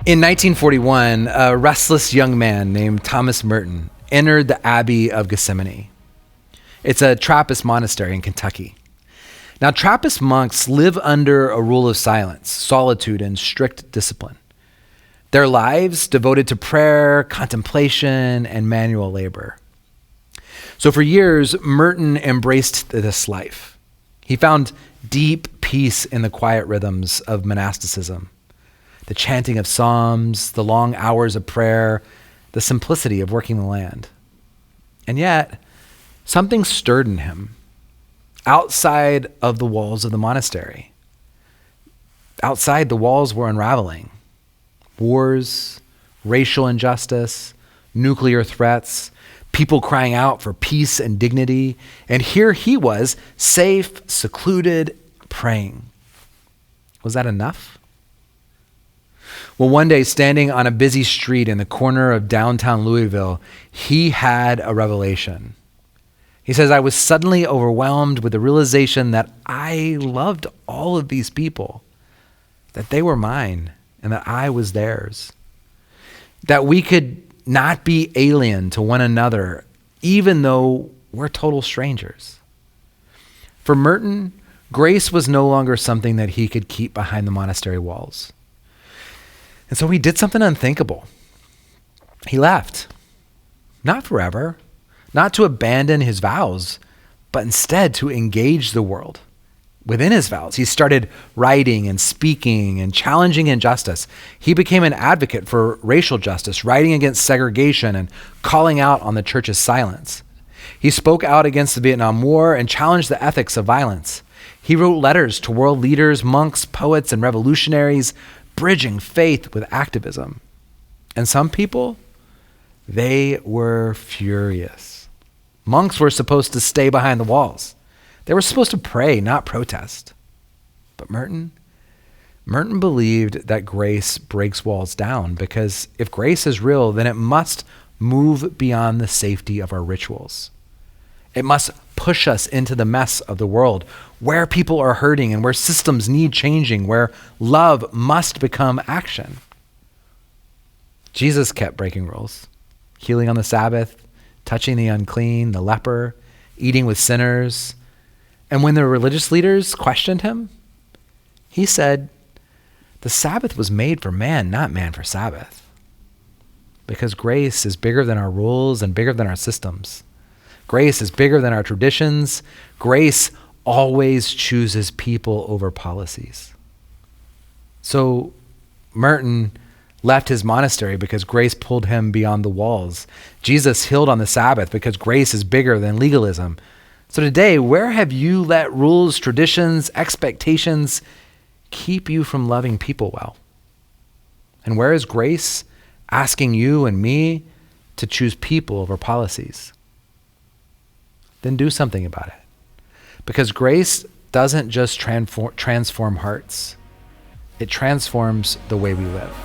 In 1941, a restless young man named Thomas Merton entered the Abbey of Gethsemane. It's a Trappist monastery in Kentucky. Now, Trappist monks live under a rule of silence, solitude, and strict discipline. Their lives devoted to prayer, contemplation, and manual labor. So for years, Merton embraced this life. He found deep peace in the quiet rhythms of monasticism, the chanting of psalms, the long hours of prayer, the simplicity of working the land. And yet, something stirred in him outside of the walls of the monastery. Outside, the walls were unraveling. Wars, racial injustice, nuclear threats, people crying out for peace and dignity. And here he was, safe, secluded, praying. Was that enough? Well, one day, standing on a busy street in the corner of downtown Louisville, he had a revelation. He says, I was suddenly overwhelmed with the realization that I loved all of these people, that they were mine and that I was theirs, that we could not be alien to one another, even though we're total strangers. For Merton, grace was no longer something that he could keep behind the monastery walls. And so he did something unthinkable. He left. Not forever, not to abandon his vows, but instead to engage the world within his vows. He started writing and speaking and challenging injustice. He became an advocate for racial justice, writing against segregation and calling out on the church's silence. He spoke out against the Vietnam War and challenged the ethics of violence. He wrote letters to world leaders, monks, poets, and revolutionaries, bridging faith with activism. And some people, they were furious. Monks were supposed to stay behind the walls. They were supposed to pray, not protest. But Merton believed that grace breaks walls down, because if grace is real, then it must move beyond the safety of our rituals. It must push us into the mess of the world, where people are hurting and where systems need changing, where love must become action. Jesus kept breaking rules, healing on the Sabbath, touching the unclean, the leper, eating with sinners. And when the religious leaders questioned him, he said, the Sabbath was made for man, not man for Sabbath. Because grace is bigger than our rules and bigger than our systems. Grace is bigger than our traditions. Grace always chooses people over policies. So Merton left his monastery because grace pulled him beyond the walls. Jesus healed on the Sabbath because grace is bigger than legalism. So today, where have you let rules, traditions, expectations keep you from loving people well? And where is grace asking you and me to choose people over policies? Then do something about it. Because grace doesn't just transform hearts. It transforms the way we live.